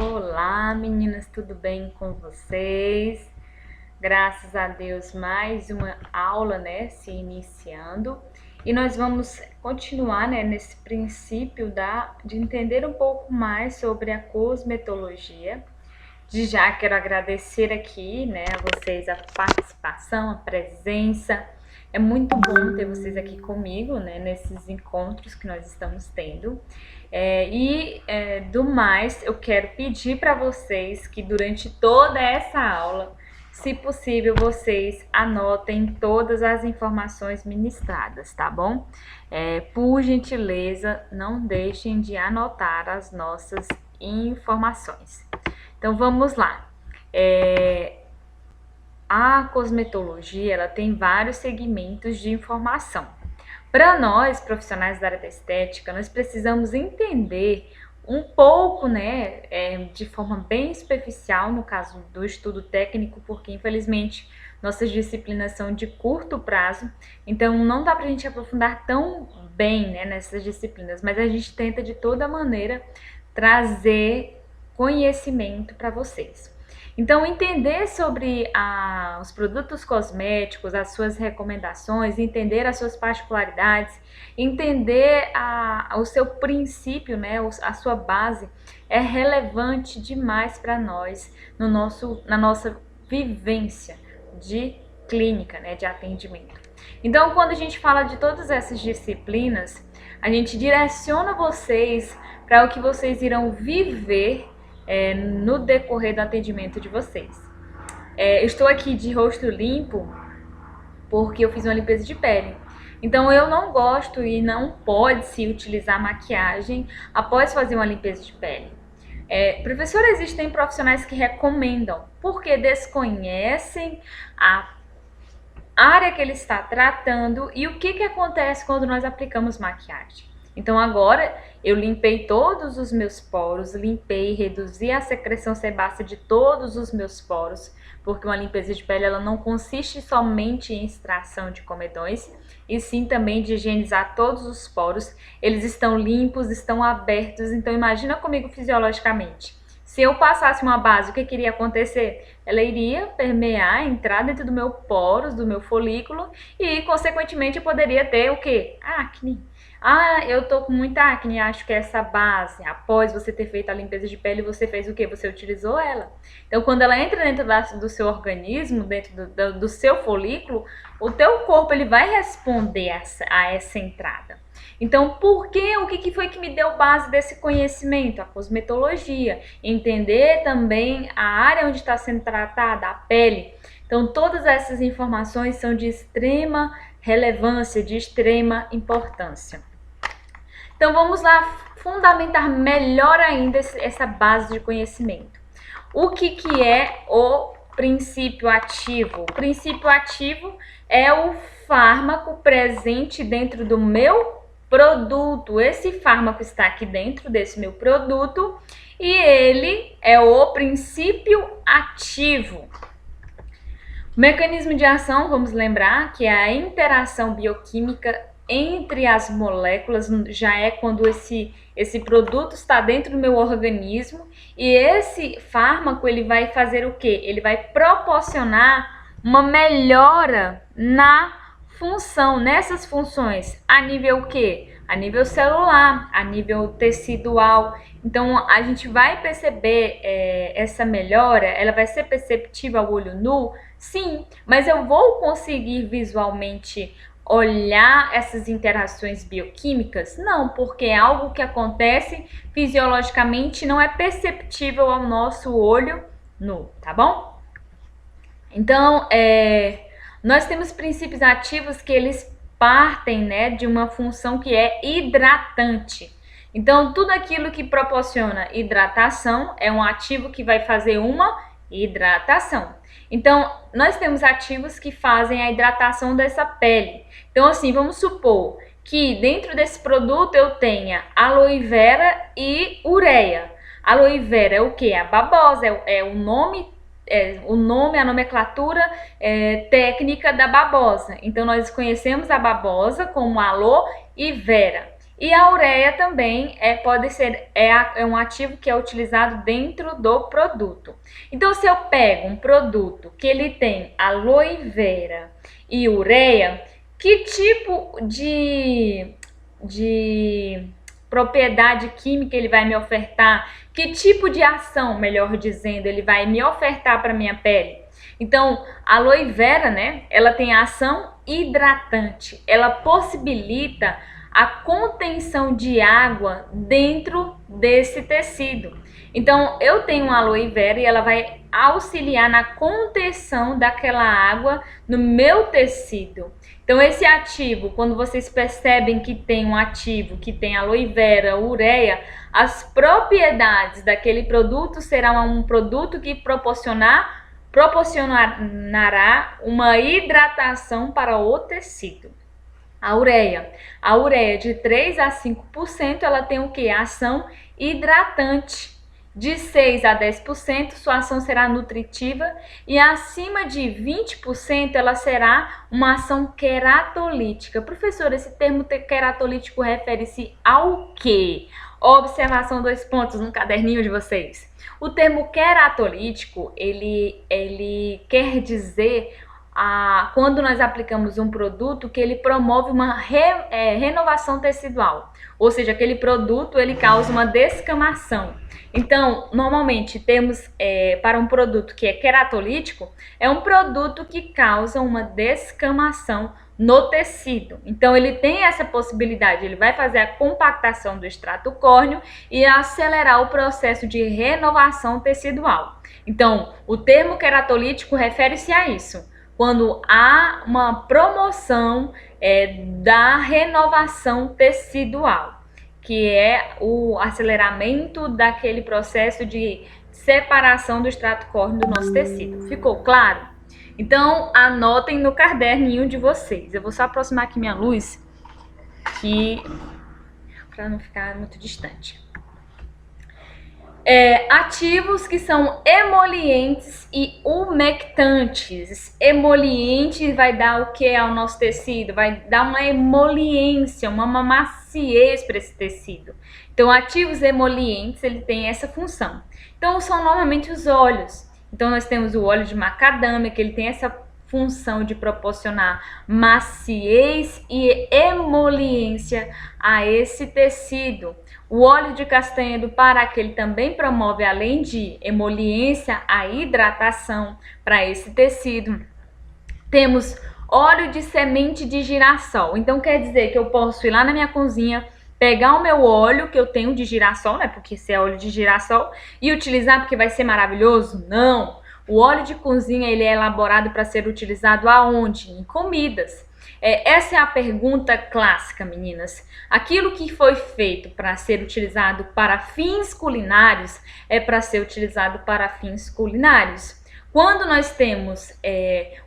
Olá, meninas, tudo bem com vocês? Graças a Deus, mais uma aula, né, se iniciando. E nós vamos continuar, né, nesse princípio de entender um pouco mais sobre a cosmetologia. De já quero agradecer aqui, né, a vocês a participação, a presença. É muito bom ter vocês aqui comigo, né, nesses encontros que nós estamos tendo. Do mais, eu quero pedir para vocês que durante toda essa aula, se possível, vocês anotem todas as informações ministradas, tá bom? Por gentileza, não deixem de anotar as nossas informações. Então vamos lá. A cosmetologia ela tem vários segmentos de informação. Para nós, profissionais da área da estética, nós precisamos entender um pouco, né, de forma bem superficial, no caso do estudo técnico, porque infelizmente nossas disciplinas são de curto prazo, então não dá para a gente aprofundar tão bem, né, nessas disciplinas, mas a gente tenta de toda maneira trazer conhecimento para vocês. Então, entender sobre os produtos cosméticos, as suas recomendações, entender as suas particularidades, entender o seu princípio, né, a sua base, é relevante demais para nós na nossa vivência de clínica, né, de atendimento. Então, quando a gente fala de todas essas disciplinas, a gente direciona vocês para o que vocês irão viver no decorrer do atendimento de vocês. Estou aqui de rosto limpo porque eu fiz uma limpeza de pele. Então eu não gosto e não pode se utilizar maquiagem após fazer uma limpeza de pele. Professor, existem profissionais que recomendam porque desconhecem a área que ele está tratando e o que acontece quando nós aplicamos maquiagem. Então agora eu limpei todos os meus poros, limpei, reduzi a secreção sebácea de todos os meus poros, porque uma limpeza de pele ela não consiste somente em extração de comedões, e sim também de higienizar todos os poros. Eles estão limpos, estão abertos, então imagina comigo fisiologicamente. Se eu passasse uma base, o que iria acontecer? Ela iria permear, entrar dentro do meu poros, do meu folículo e, consequentemente, eu poderia ter o quê? Acne. Eu tô com muita acne, acho que essa base, após você ter feito a limpeza de pele, você fez o quê? Você utilizou ela. Então, quando ela entra dentro do seu organismo, dentro do seu folículo, o teu corpo ele vai responder a essa entrada. Então, por quê? O que foi que me deu base desse conhecimento? A cosmetologia. Entender também a área onde está sendo tratada, a pele. Então, todas essas informações são de extrema relevância, de extrema importância. Então, vamos lá fundamentar melhor ainda essa base de conhecimento. O que é o princípio ativo? O princípio ativo é o fármaco presente dentro do meu produto. Esse fármaco está aqui dentro desse meu produto e ele é o princípio ativo. O mecanismo de ação, vamos lembrar, que é a interação bioquímica entre as moléculas, já é quando esse produto está dentro do meu organismo, e esse fármaco ele vai fazer o quê? Ele vai proporcionar uma melhora na função, nessas funções, a nível o quê? A nível celular, a nível tecidual. Então, a gente vai perceber essa melhora, ela vai ser perceptível ao olho nu? Sim, mas eu vou conseguir visualmente olhar essas interações bioquímicas? Não, porque é algo que acontece fisiologicamente, não é perceptível ao nosso olho nu, tá bom? Então, nós temos princípios ativos que eles partem, né, de uma função que é hidratante. Então, tudo aquilo que proporciona hidratação é um ativo que vai fazer uma hidratação. Então, nós temos ativos que fazem a hidratação dessa pele. Então, assim, vamos supor que dentro desse produto eu tenha aloe vera e ureia. Aloe vera é o que? A babosa, é o nome, a nomenclatura técnica da babosa. Então, nós conhecemos a babosa como aloe vera. E a ureia também pode ser um ativo que é utilizado dentro do produto. Então, se eu pego um produto que ele tem aloe vera e ureia, que tipo de propriedade química ele vai me ofertar? Que tipo de ação, melhor dizendo, ele vai me ofertar para minha pele? Então, a aloe vera, né, ela tem ação hidratante. Ela possibilita a contenção de água dentro desse tecido. Então, eu tenho uma aloe vera e ela vai auxiliar na contenção daquela água no meu tecido. Então, esse ativo, quando vocês percebem que tem um ativo que tem aloe vera, ureia, as propriedades daquele produto serão um produto que proporcionará uma hidratação para o tecido. A ureia de 3 a 5%, ela tem o que? Ação hidratante. De 6 a 10%, sua ação será nutritiva e acima de 20% ela será uma ação queratolítica. Professor, esse termo queratolítico refere-se ao quê? Observação 2 pontos no caderninho de vocês. O termo queratolítico, ele quer dizer quando nós aplicamos um produto que ele promove uma renovação tecidual, ou seja, aquele produto ele causa uma descamação. Então, normalmente temos para um produto que é queratolítico, é um produto que causa uma descamação no tecido. Então, ele tem essa possibilidade, ele vai fazer a compactação do extrato córneo e acelerar o processo de renovação tecidual. Então, o termo queratolítico refere-se a isso. Quando há uma promoção da renovação tecidual, que é o aceleramento daquele processo de separação do extrato córneo do nosso tecido. Ficou claro? Então, anotem no caderninho de vocês. Eu vou só aproximar aqui minha luz, para não ficar muito distante. Ativos que são emolientes e umectantes. Emoliente vai dar o que ao nosso tecido? Vai dar uma emoliência, uma maciez para esse tecido. Então, ativos emolientes, ele tem essa função. Então, são normalmente os óleos. Então, nós temos o óleo de macadâmia, que ele tem essa função de proporcionar maciez e emoliência a esse tecido. O óleo de castanha do Pará, que ele também promove, além de emoliência, a hidratação para esse tecido. Temos óleo de semente de girassol. Então, quer dizer que eu posso ir lá na minha cozinha, pegar o meu óleo que eu tenho de girassol, né? Porque esse é óleo de girassol, e utilizar porque vai ser maravilhoso? Não! O óleo de cozinha, ele é elaborado para ser utilizado aonde? Em comidas. Essa é a pergunta clássica, meninas. Aquilo que foi feito para ser utilizado para fins culinários é para ser utilizado para fins culinários. Quando nós temos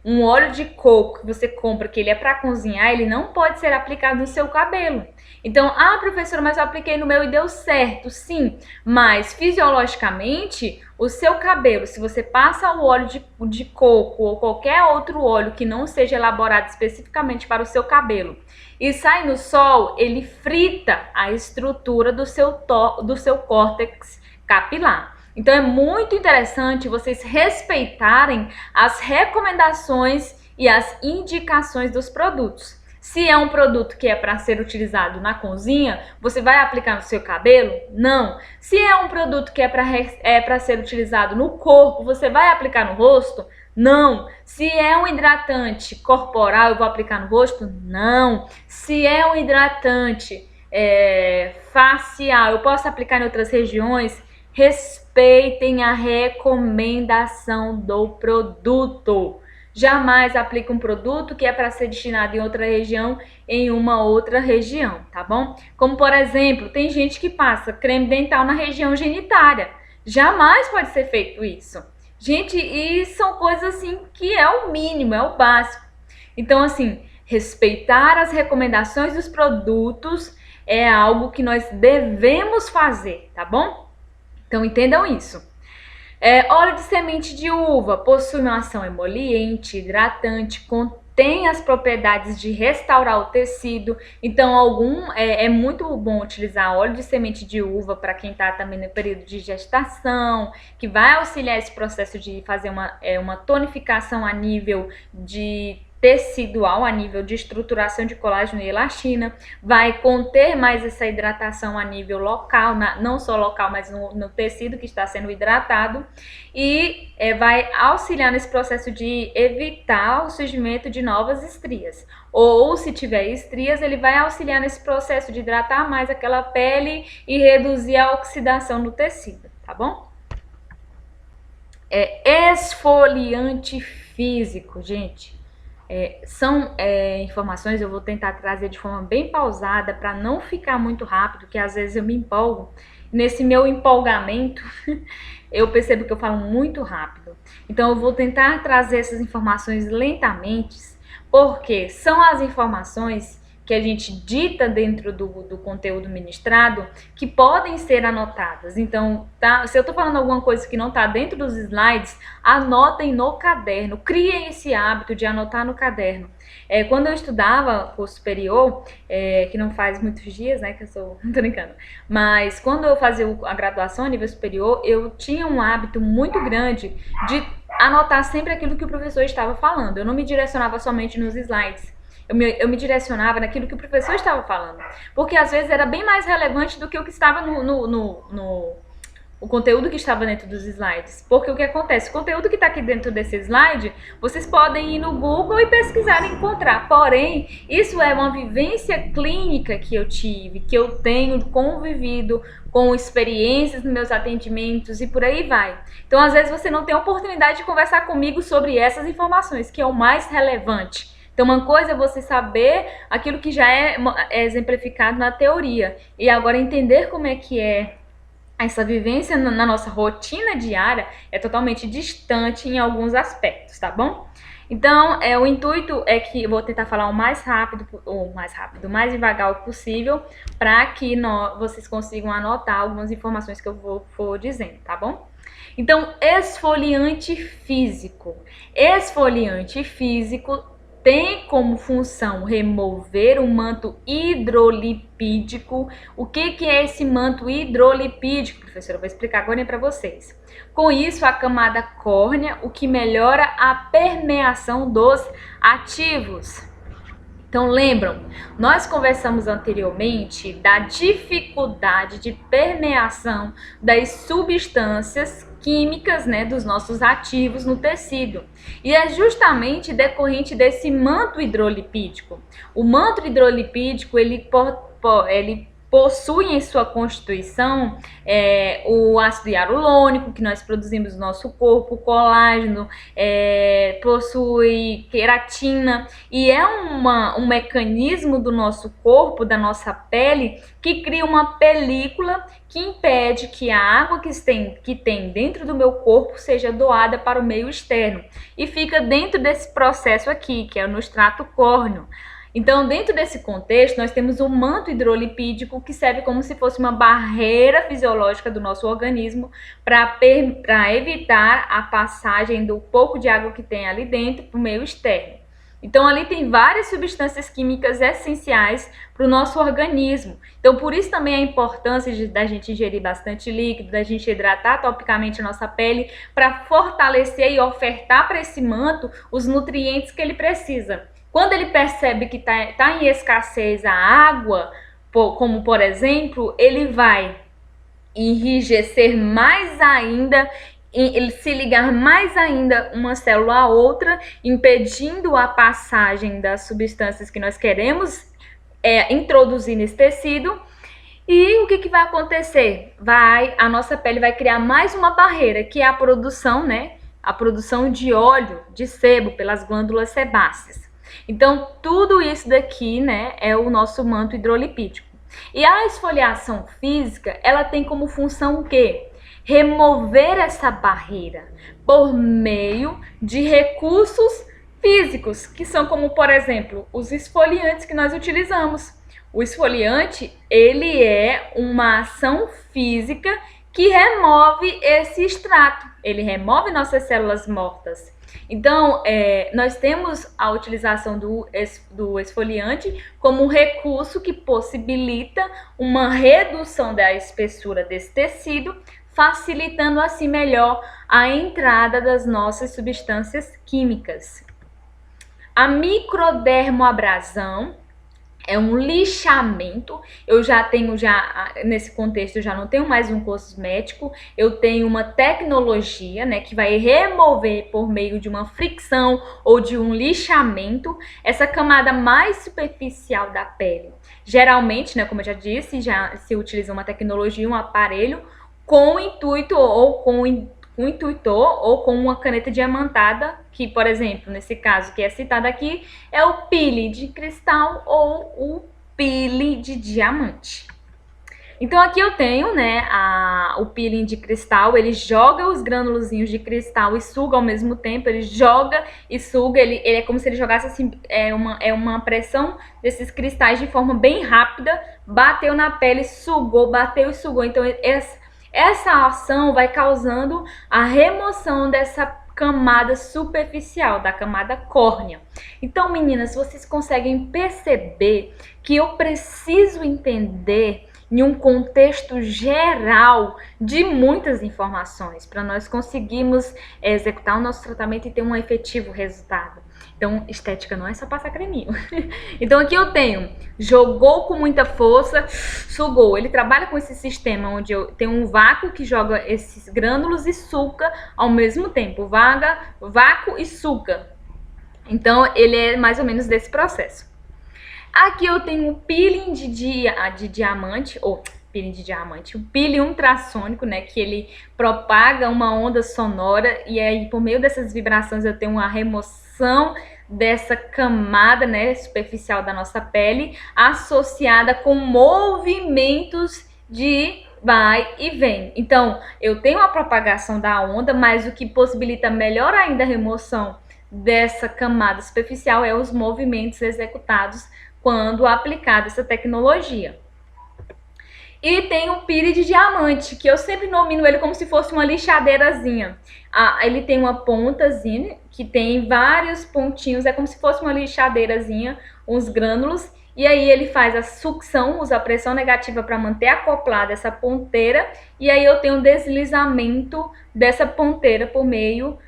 um óleo de coco que você compra, que ele é para cozinhar, ele não pode ser aplicado no seu cabelo. Então, professora, mas eu apliquei no meu e deu certo. Sim, mas fisiologicamente, o seu cabelo, se você passa o óleo de coco ou qualquer outro óleo que não seja elaborado especificamente para o seu cabelo e sai no sol, ele frita a estrutura do seu córtex capilar. Então, é muito interessante vocês respeitarem as recomendações e as indicações dos produtos. Se é um produto que é para ser utilizado na cozinha, você vai aplicar no seu cabelo? Não. Se é um produto que é para ser utilizado no corpo, você vai aplicar no rosto? Não. Se é um hidratante corporal, eu vou aplicar no rosto? Não. Se é um hidratante facial, eu posso aplicar em outras regiões? Respeitem a recomendação do produto. Jamais aplique um produto que é para ser destinado em outra região, em uma outra região, tá bom? Como, por exemplo, tem gente que passa creme dental na região genitália. Jamais pode ser feito isso. Gente, e são coisas assim que é o mínimo, é o básico. Então, assim, respeitar as recomendações dos produtos é algo que nós devemos fazer, tá bom? Então, entendam isso. Óleo de semente de uva possui uma ação emoliente, hidratante, tem as propriedades de restaurar o tecido. Então, é muito bom utilizar óleo de semente de uva para quem está também no período de gestação, que vai auxiliar esse processo de fazer uma tonificação a nível de tecidual, a nível de estruturação de colágeno e elastina, vai conter mais essa hidratação a nível local, não só local, mas no tecido que está sendo hidratado, e vai auxiliar nesse processo de evitar o surgimento de novas estrias. Ou se tiver estrias, ele vai auxiliar nesse processo de hidratar mais aquela pele e reduzir a oxidação do tecido, tá bom? Esfoliante físico, gente. São informações, eu vou tentar trazer de forma bem pausada para não ficar muito rápido, que às vezes eu me empolgo. Nesse meu empolgamento, eu percebo que eu falo muito rápido. Então eu vou tentar trazer essas informações lentamente, porque são as informações que a gente dita dentro do conteúdo ministrado que podem ser anotadas. Então, se eu estou falando alguma coisa que não está dentro dos slides, anotem no caderno, criem esse hábito de anotar no caderno. Quando eu estudava curso superior, que não faz muitos dias, né, que eu sou, não tô brincando, mas quando eu fazia a graduação a nível superior, eu tinha um hábito muito grande de anotar sempre aquilo que o professor estava falando. Eu não me direcionava somente nos slides. Eu me direcionava naquilo que o professor estava falando. Porque às vezes era bem mais relevante do que o que estava o conteúdo que estava dentro dos slides. Porque o que acontece? O conteúdo que está aqui dentro desse slide, vocês podem ir no Google e pesquisar e encontrar. Porém, isso é uma vivência clínica que eu tive, que eu tenho convivido com experiências nos meus atendimentos e por aí vai. Então, às vezes, você não tem a oportunidade de conversar comigo sobre essas informações, que é o mais relevante. Então, uma coisa é você saber aquilo que já é exemplificado na teoria. E agora entender como é que é essa vivência na nossa rotina diária é totalmente distante em alguns aspectos, tá bom? Então, o intuito é que eu vou tentar falar o mais mais devagar possível, para que vocês consigam anotar algumas informações que eu for dizendo, tá bom? Então, esfoliante físico. Esfoliante físico tem como função remover o manto hidrolipídico. O que é esse manto hidrolipídico, professora? Eu vou explicar agora para vocês. Com isso, a camada córnea, o que melhora a permeação dos ativos. Então, lembram, nós conversamos anteriormente da dificuldade de permeação das substâncias químicas, né, dos nossos ativos no tecido. E é justamente decorrente desse manto hidrolipídico. O manto hidrolipídico, ele possui em sua constituição o ácido hialurônico, que nós produzimos no nosso corpo, colágeno, possui queratina, e é um mecanismo do nosso corpo, da nossa pele, que cria uma película que impede que a água que tem dentro do meu corpo seja doada para o meio externo, e fica dentro desse processo aqui, que é no extrato córneo. Então, dentro desse contexto, nós temos um manto hidrolipídico que serve como se fosse uma barreira fisiológica do nosso organismo para evitar a passagem do pouco de água que tem ali dentro para o meio externo. Então, ali tem várias substâncias químicas essenciais para o nosso organismo. Então, por isso também a importância da gente ingerir bastante líquido, da gente hidratar topicamente a nossa pele, para fortalecer e ofertar para esse manto os nutrientes que ele precisa. Quando ele percebe que tá em escassez a água, como por exemplo, ele vai enrijecer mais ainda, ele se ligar mais ainda uma célula a outra, impedindo a passagem das substâncias que nós queremos introduzir nesse tecido. E o que vai acontecer? A nossa pele vai criar mais uma barreira, que é a produção, né? A produção de óleo, de sebo, pelas glândulas sebáceas. Então, tudo isso daqui, né, é o nosso manto hidrolipídico. E a esfoliação física, ela tem como função o quê? Remover essa barreira por meio de recursos físicos, que são como, por exemplo, os esfoliantes que nós utilizamos. O esfoliante, ele é uma ação física que remove esse extrato, ele remove nossas células mortas. Então, nós temos a utilização do esfoliante como um recurso que possibilita uma redução da espessura desse tecido, facilitando assim melhor a entrada das nossas substâncias químicas. A microdermoabrasão é um lixamento. Eu já tenho, nesse contexto, eu já não tenho mais um cosmético, eu tenho uma tecnologia, né, que vai remover por meio de uma fricção ou de um lixamento essa camada mais superficial da pele. Geralmente, né, como eu já disse, já se utiliza uma tecnologia, um aparelho com o intuito ou com um intuitor ou com uma caneta diamantada, que, por exemplo, nesse caso que é citado aqui, é o peeling de cristal ou o peeling de diamante. Então aqui eu tenho, né, o peeling de cristal, ele joga os granulozinhos de cristal e suga ao mesmo tempo, ele joga e suga, ele é como se ele jogasse assim, uma pressão desses cristais de forma bem rápida, bateu na pele, sugou, bateu e sugou. Então essa ação vai causando a remoção dessa camada superficial, da camada córnea. Então, meninas, vocês conseguem perceber que eu preciso entender em um contexto geral de muitas informações para nós conseguirmos executar o nosso tratamento e ter um efetivo resultado. Então, estética não é só passar creminho. Então, aqui eu tenho, jogou com muita força, sugou. Ele trabalha com esse sistema onde eu tenho um vácuo que joga esses grânulos e suca ao mesmo tempo. Vácuo e suca. Então, ele é mais ou menos desse processo. Aqui eu tenho o peeling de diamante, ou peeling de diamante, o peeling ultrassônico, né, que ele propaga uma onda sonora e aí por meio dessas vibrações eu tenho uma remoção dessa camada, né, superficial da nossa pele, associada com movimentos de vai e vem. Então, eu tenho a propagação da onda, mas o que possibilita melhor ainda a remoção dessa camada superficial é os movimentos executados quando aplicada essa tecnologia. E tem o peeling de diamante, que eu sempre nomino ele como se fosse uma lixadeirazinha. Ele tem uma pontazinha, que tem vários pontinhos, é como se fosse uma lixadeirazinha, uns grânulos, e aí ele faz a sucção, usa a pressão negativa para manter acoplada essa ponteira, e aí eu tenho um deslizamento dessa ponteira por meio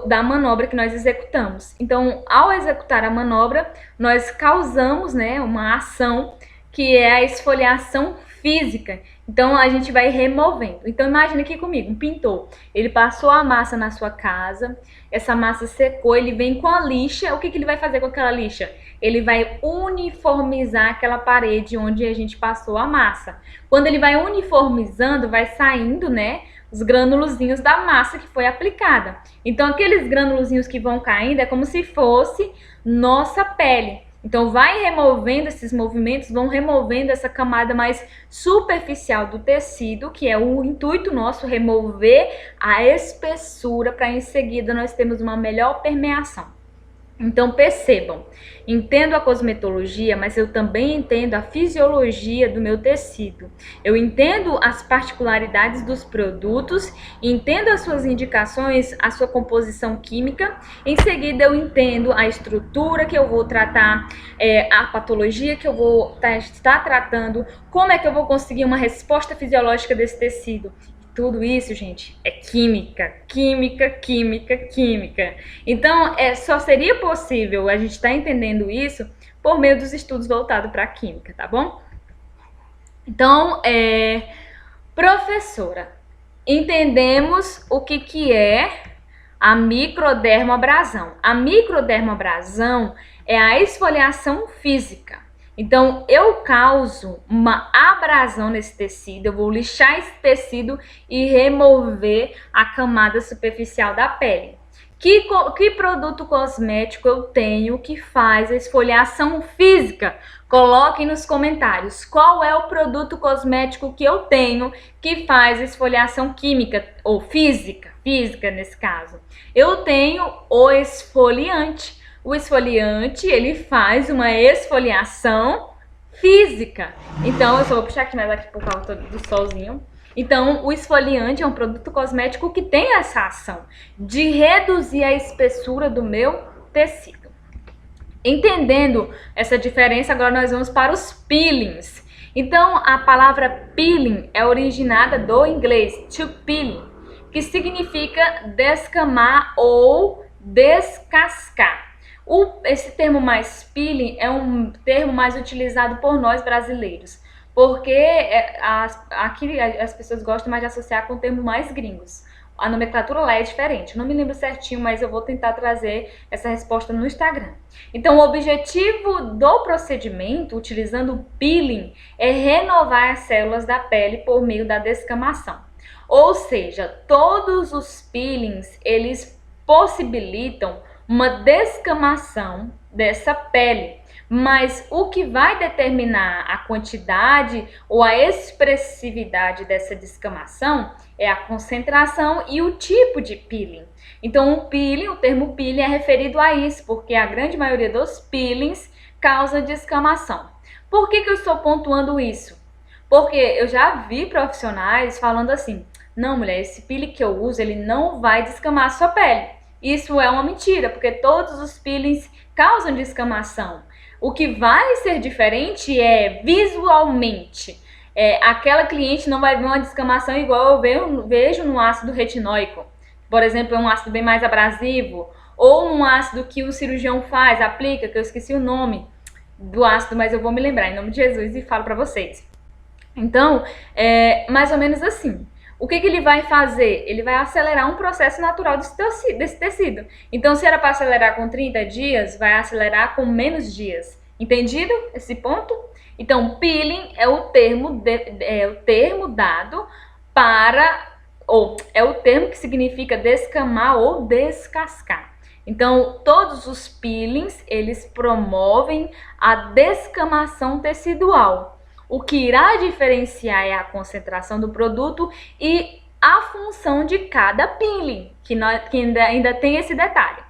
da manobra que nós executamos. Então, ao executar a manobra, nós causamos, né, uma ação que é a esfoliação física. Então, a gente vai removendo. Então, imagina aqui comigo, um pintor. Ele passou a massa na sua casa, essa massa secou, ele vem com a lixa. O que ele vai fazer com aquela lixa? Ele vai uniformizar aquela parede onde a gente passou a massa. Quando ele vai uniformizando, vai saindo, né, os granulozinhos da massa que foi aplicada. Então, aqueles granulozinhos que vão caindo é como se fosse nossa pele. Então, vai removendo esses movimentos, vão removendo essa camada mais superficial do tecido, que é o intuito nosso, remover a espessura, para em seguida nós termos uma melhor permeação. Então, percebam, entendo a cosmetologia, mas eu também entendo a fisiologia do meu tecido. Eu entendo as particularidades dos produtos, entendo as suas indicações, a sua composição química. Em seguida, eu entendo a estrutura que eu vou tratar, a patologia que eu vou estar tratando, como é que eu vou conseguir uma resposta fisiológica desse tecido. Tudo isso, gente, é química, química, química, química. Então, só seria possível a gente estar entendendo isso por meio dos estudos voltados para a química, tá bom? Então, professora, entendemos o que é a microdermoabrasão. A microdermoabrasão é a esfoliação física. Então, eu causo uma abrasão nesse tecido, eu vou lixar esse tecido e remover a camada superficial da pele. Que produto cosmético eu tenho que faz a esfoliação física? Coloquem nos comentários qual é o produto cosmético que eu tenho que faz a esfoliação química ou física nesse caso. Eu tenho o esfoliante. O esfoliante, ele faz uma esfoliação física. Então, eu só vou puxar aqui mais aqui por causa do solzinho. Então, o esfoliante é um produto cosmético que tem essa ação de reduzir a espessura do meu tecido. Entendendo essa diferença, agora nós vamos para os peelings. Então, a palavra peeling é originada do inglês to peel, que significa descamar ou descascar. Esse termo mais peeling é um termo mais utilizado por nós brasileiros, porque aqui as pessoas gostam mais de associar com o termo mais gringos. A nomenclatura lá é diferente. Não me lembro certinho, mas eu vou tentar trazer essa resposta no Instagram. Então, o objetivo do procedimento, utilizando o peeling, é renovar as células da pele por meio da descamação. Ou seja, todos os peelings, eles possibilitam uma descamação dessa pele. Mas o que vai determinar a quantidade ou a expressividade dessa descamação é a concentração e o tipo de peeling. Então, o termo peeling é referido a isso, porque a grande maioria dos peelings causa descamação. Por que eu estou pontuando isso? Porque eu já vi profissionais falando assim: não, mulher, esse peeling que eu uso, ele não vai descamar a sua pele. Isso é uma mentira, porque todos os peelings causam descamação. O que vai ser diferente é visualmente. Aquela cliente não vai ver uma descamação igual eu vejo no ácido retinóico. Por exemplo, é um ácido bem mais abrasivo. Ou num ácido que o cirurgião aplica, que eu esqueci o nome do ácido, mas eu vou me lembrar em nome de Jesus e falo pra vocês. Então, é mais ou menos assim. O que ele vai fazer? Ele vai acelerar um processo natural desse tecido. Então, se era para acelerar com 30 dias, vai acelerar com menos dias. Entendido esse ponto? Então, peeling é o termo dado para, ou é o termo que significa descamar ou descascar. Então, todos os peelings, eles promovem a descamação tecidual. O que irá diferenciar é a concentração do produto e a função de cada peeling, que ainda tem esse detalhe.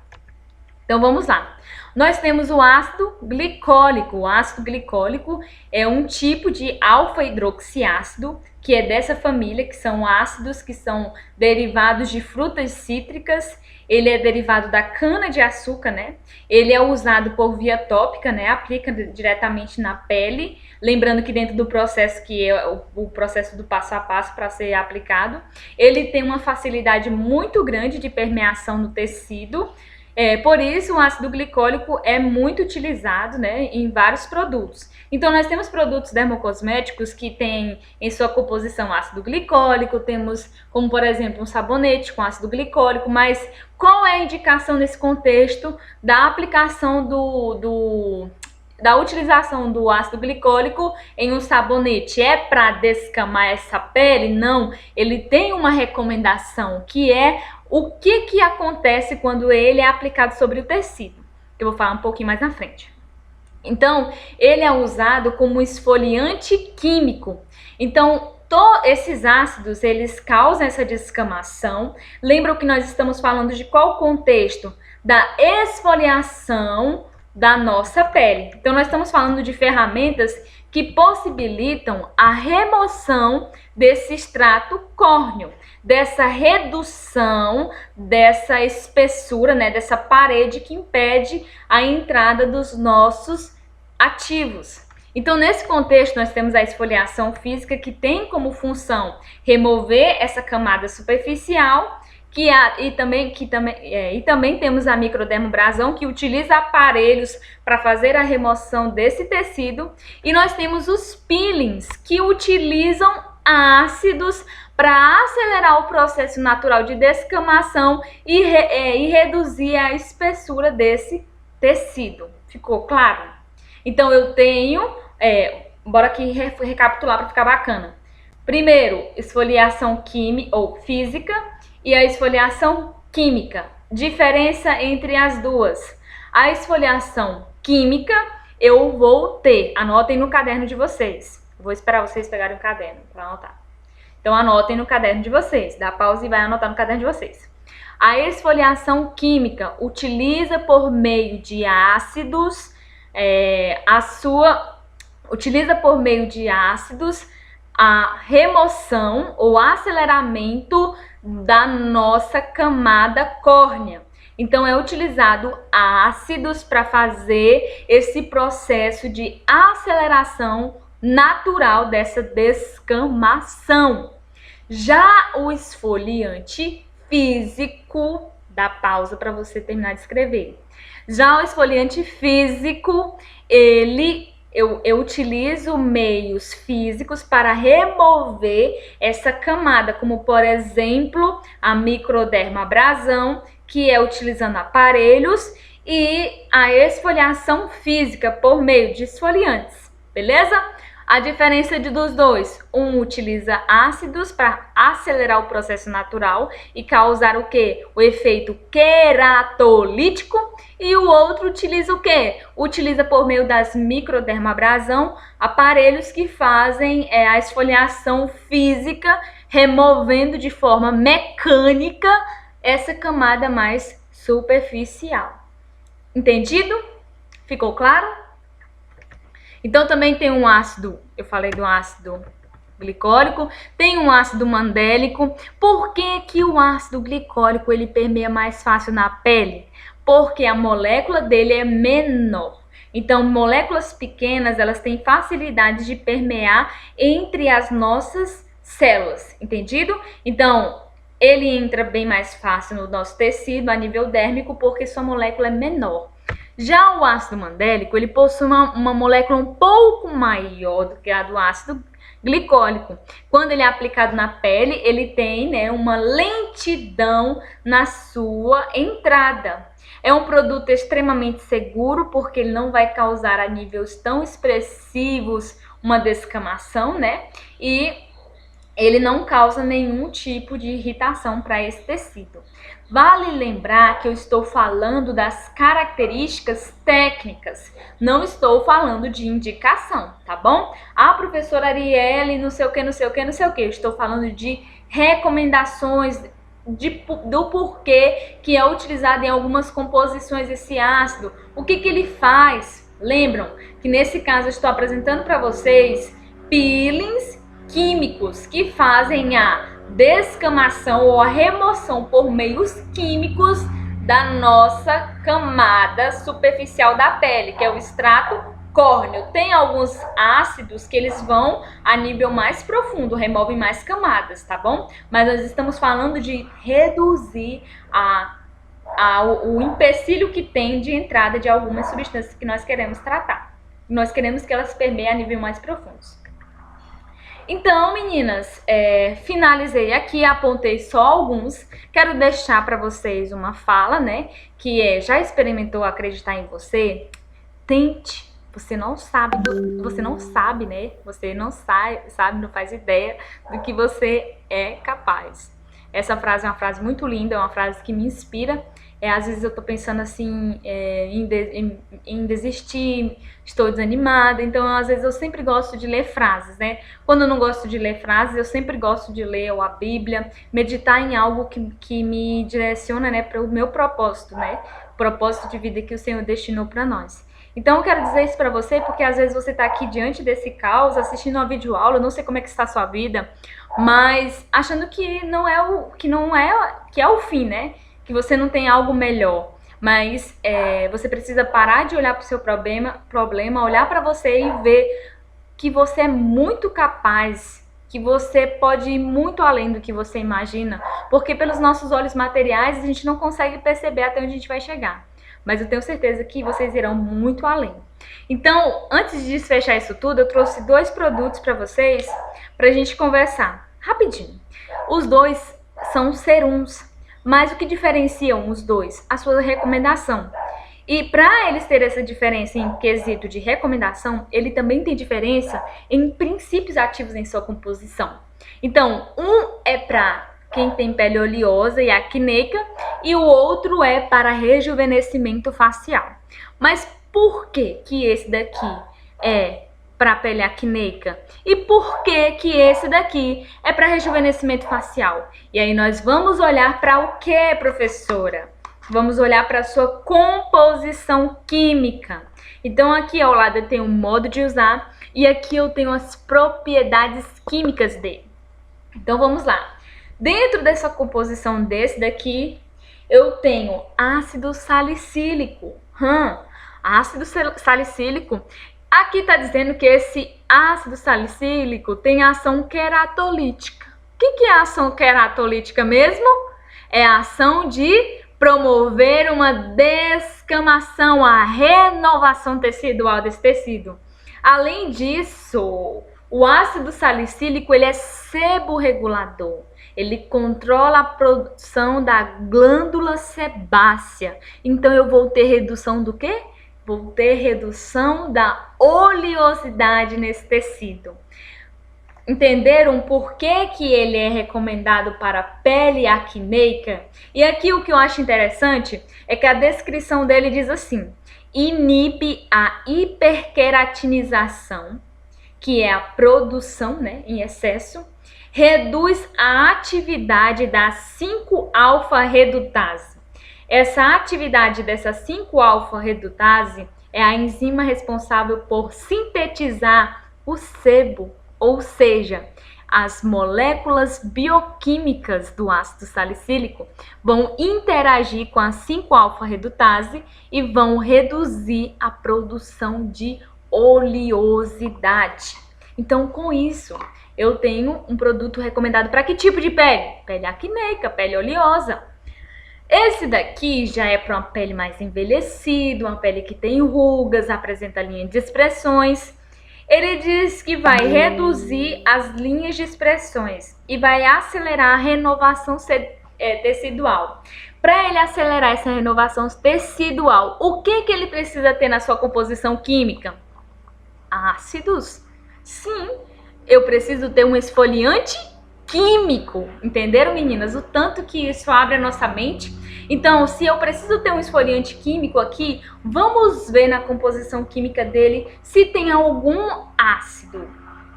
Então vamos lá. Nós temos o ácido glicólico. O ácido glicólico é um tipo de alfa-hidroxiácido, que é dessa família, que são ácidos que são derivados de frutas cítricas. Ele é derivado da cana-de-açúcar, né? Ele é usado por via tópica, né? Aplica diretamente na pele. Lembrando que dentro do processo, que é o processo do passo a passo para ser aplicado, ele tem uma facilidade muito grande de permeação no tecido. Por isso, o ácido glicólico é muito utilizado, né, em vários produtos. Então, nós temos produtos dermocosméticos que têm em sua composição ácido glicólico, temos como, por exemplo, um sabonete com ácido glicólico, mas qual é a indicação nesse contexto da aplicação da utilização do ácido glicólico em um sabonete? É para descamar essa pele? Não, ele tem uma recomendação, que é o que acontece quando ele é aplicado sobre o tecido, que eu vou falar um pouquinho mais na frente. Então, ele é usado como esfoliante químico. Então, esses ácidos, eles causam essa descamação. Lembram que nós estamos falando de qual contexto? Da esfoliação da nossa pele. Então, nós estamos falando de ferramentas que possibilitam a remoção desse extrato córneo, dessa redução, dessa espessura, né, dessa parede que impede a entrada dos nossos ativos. Então, nesse contexto, nós temos a esfoliação física, que tem como função remover essa camada superficial, e também temos a microdermobrasão, que utiliza aparelhos para fazer a remoção desse tecido. E nós temos os peelings, que utilizam ácidos para acelerar o processo natural de descamação e reduzir a espessura desse tecido. Ficou claro? Então, eu tenho... bora aqui recapitular para ficar bacana. Primeiro, esfoliação química ou física e a esfoliação química. Diferença entre as duas. A esfoliação química eu vou ter. Anotem no caderno de vocês. Vou esperar vocês pegarem o caderno para anotar. Então, anotem no caderno de vocês. Dá pausa e vai anotar no caderno de vocês. A esfoliação química utiliza por meio de ácidos, a remoção ou aceleramento da nossa camada córnea. Então, é utilizado ácidos para fazer esse processo de aceleração natural dessa descamação. Já o esfoliante físico, dá pausa para você terminar de escrever. Já o esfoliante físico, eu utilizo meios físicos para remover essa camada, como por exemplo a microdermabrasão, que é utilizando aparelhos, e a esfoliação física por meio de esfoliantes, beleza? A diferença dos dois, um utiliza ácidos para acelerar o processo natural e causar o quê? O efeito queratolítico, e o outro utiliza o quê? Utiliza por meio das microdermabrasão, aparelhos que fazem a esfoliação física, removendo de forma mecânica essa camada mais superficial. Entendido? Ficou claro? Então, também tem um ácido, eu falei do ácido glicólico, tem um ácido mandélico. Por que que o ácido glicólico ele permeia mais fácil na pele? Porque a molécula dele é menor. Então, moléculas pequenas, elas têm facilidade de permear entre as nossas células, entendido? Então, ele entra bem mais fácil no nosso tecido a nível dérmico porque sua molécula é menor. Já o ácido mandélico, ele possui uma molécula um pouco maior do que a do ácido glicólico. Quando ele é aplicado na pele, ele tem, né, uma lentidão na sua entrada. É um produto extremamente seguro porque ele não vai causar a níveis tão expressivos uma descamação, né? E ele não causa nenhum tipo de irritação para esse tecido. Vale lembrar que eu estou falando das características técnicas, não estou falando de indicação, tá bom? A professora Arielle, não sei o que, não sei o que, não sei o que, eu estou falando de recomendações do porquê que é utilizado em algumas composições esse ácido, o que ele faz. Lembram que nesse caso eu estou apresentando para vocês peelings químicos que fazem a descamação ou a remoção por meios químicos da nossa camada superficial da pele, que é o extrato córneo. Tem alguns ácidos que eles vão a nível mais profundo, removem mais camadas, tá bom? Mas nós estamos falando de reduzir o empecilho que tem de entrada de algumas substâncias que nós queremos tratar. Nós queremos que elas permeiem a nível mais profundos. Então, meninas, finalizei aqui, apontei só alguns. Quero deixar para vocês uma fala, né? Que é, já experimentou acreditar em você? Tente. Você não sabe, você não sabe, né? Você não sabe, não faz ideia do que você é capaz. Essa frase é uma frase muito linda, é uma frase que me inspira. Às vezes eu tô pensando assim, em desistir, estou desanimada, então às vezes eu sempre gosto de ler frases, né? Quando eu não gosto de ler frases, eu sempre gosto de ler a Bíblia, meditar em algo que me direciona, né, para o meu propósito, né? O propósito de vida que o Senhor destinou para nós. Então eu quero dizer isso para você porque às vezes você tá aqui diante desse caos, assistindo uma videoaula, eu não sei como é que está a sua vida, mas achando que é o fim, né? Que você não tem algo melhor, mas você precisa parar de olhar para o seu problema, olhar para você e ver que você é muito capaz, que você pode ir muito além do que você imagina, porque pelos nossos olhos materiais a gente não consegue perceber até onde a gente vai chegar, mas eu tenho certeza que vocês irão muito além. Então, antes de desfechar isso tudo, eu trouxe 2 produtos para vocês, para a gente conversar rapidinho. Os 2 são serums. Mas o que diferenciam os 2? A sua recomendação. E para eles terem essa diferença em quesito de recomendação, ele também tem diferença em princípios ativos em sua composição. Então, um é para quem tem pele oleosa e acneica e o outro é para rejuvenescimento facial. Mas por que que esse daqui é para pele acneica? E por que que esse daqui é para rejuvenescimento facial? E aí nós vamos olhar para o que, professora? Vamos olhar para a sua composição química. Então aqui ao lado eu tenho o modo de usar e aqui eu tenho as propriedades químicas dele. Então vamos lá. Dentro dessa composição desse daqui, eu tenho ácido salicílico. Ácido salicílico. Aqui está dizendo que esse ácido salicílico tem ação queratolítica. O que é a ação queratolítica mesmo? É a ação de promover uma descamação, a renovação tecidual desse tecido. Além disso, o ácido salicílico ele é seborregulador. Ele controla a produção da glândula sebácea. Então, eu vou ter redução do quê? Vou ter redução da oleosidade nesse tecido. Entenderam por que ele é recomendado para pele acneica? E aqui o que eu acho interessante é que a descrição dele diz assim: inibe a hiperqueratinização, que é a produção, em excesso, reduz a atividade da 5-alfa-redutase. Essa atividade dessa 5-alfa-redutase é a enzima responsável por sintetizar o sebo, ou seja, as moléculas bioquímicas do ácido salicílico vão interagir com a 5-alfa-redutase e vão reduzir a produção de oleosidade. Então, com isso, eu tenho um produto recomendado para que tipo de pele? Pele acneica, pele oleosa. Esse daqui já é para uma pele mais envelhecida, uma pele que tem rugas, apresenta linha de expressões. Ele diz que vai reduzir as linhas de expressões e vai acelerar a renovação tecidual. Para ele acelerar essa renovação tecidual, o que ele precisa ter na sua composição química? Ácidos. Sim, eu preciso ter um esfoliante químico. Entenderam, meninas? O tanto que isso abre a nossa mente. Então, se eu preciso ter um esfoliante químico aqui, vamos ver na composição química dele se tem algum ácido.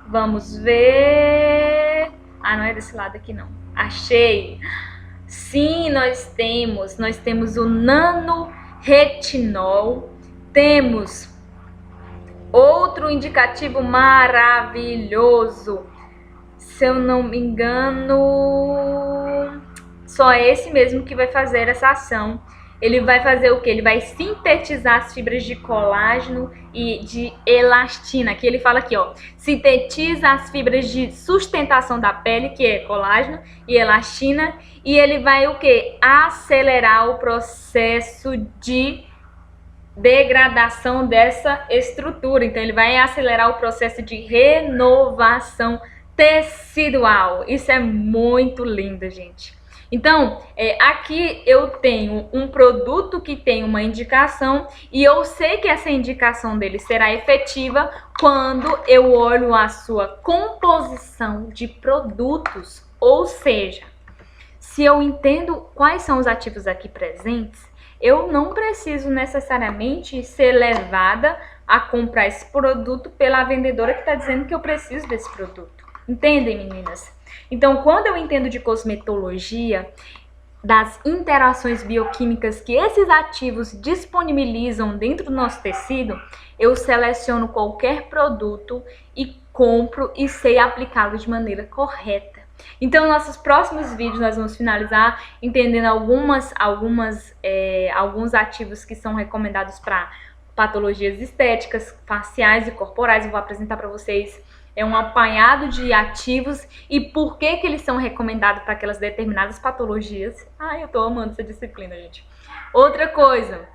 Vamos ver... não é desse lado aqui não. Achei! Sim, nós temos o nanoretinol, temos outro indicativo maravilhoso. Se eu não me engano, só esse mesmo que vai fazer essa ação. Ele vai fazer o quê? Ele vai sintetizar as fibras de colágeno e de elastina. Aqui ele fala aqui, ó, sintetiza as fibras de sustentação da pele, que é colágeno e elastina, e ele vai o quê? Acelerar o processo de degradação dessa estrutura. Então, ele vai acelerar o processo de renovação tecidual. Isso é muito lindo, gente. Então, aqui eu tenho um produto que tem uma indicação e eu sei que essa indicação dele será efetiva quando eu olho a sua composição de produtos. Ou seja, se eu entendo quais são os ativos aqui presentes, eu não preciso necessariamente ser levada a comprar esse produto pela vendedora que está dizendo que eu preciso desse produto. Entendem, meninas? Então, quando eu entendo de cosmetologia, das interações bioquímicas que esses ativos disponibilizam dentro do nosso tecido, eu seleciono qualquer produto e compro e sei aplicá-lo de maneira correta. Então, nossos próximos vídeos nós vamos finalizar entendendo alguns ativos que são recomendados para patologias estéticas, faciais e corporais. Eu vou apresentar para vocês um apanhado de ativos e por que eles são recomendados para aquelas determinadas patologias. Ai, eu tô amando essa disciplina, gente. Outra coisa,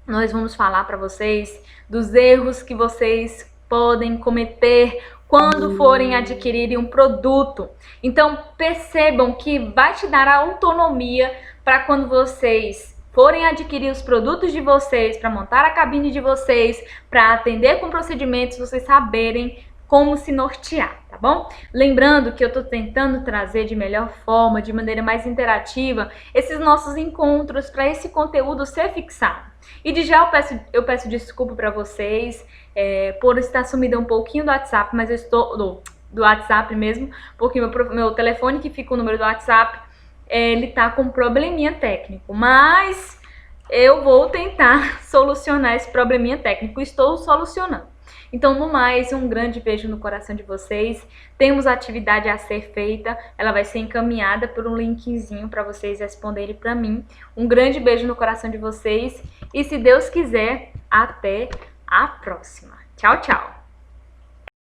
nós vamos falar para vocês dos erros que vocês podem cometer quando forem adquirir um produto. Então, percebam que vai te dar autonomia para quando vocês forem adquirir os produtos de vocês, para montar a cabine de vocês, para atender com procedimentos, vocês saberem como se nortear, tá bom? Lembrando que eu tô tentando trazer de melhor forma, de maneira mais interativa, esses nossos encontros para esse conteúdo ser fixado. E de já eu peço desculpa para vocês por estar sumida um pouquinho do WhatsApp, mas eu estou do WhatsApp mesmo, porque meu telefone que fica o número do WhatsApp, ele tá com um probleminha técnico, mas eu vou tentar solucionar esse probleminha técnico. Estou solucionando. Então, no mais, um grande beijo no coração de vocês. Temos atividade a ser feita. Ela vai ser encaminhada por um linkzinho para vocês responderem para mim. Um grande beijo no coração de vocês. E se Deus quiser, até a próxima. Tchau, tchau.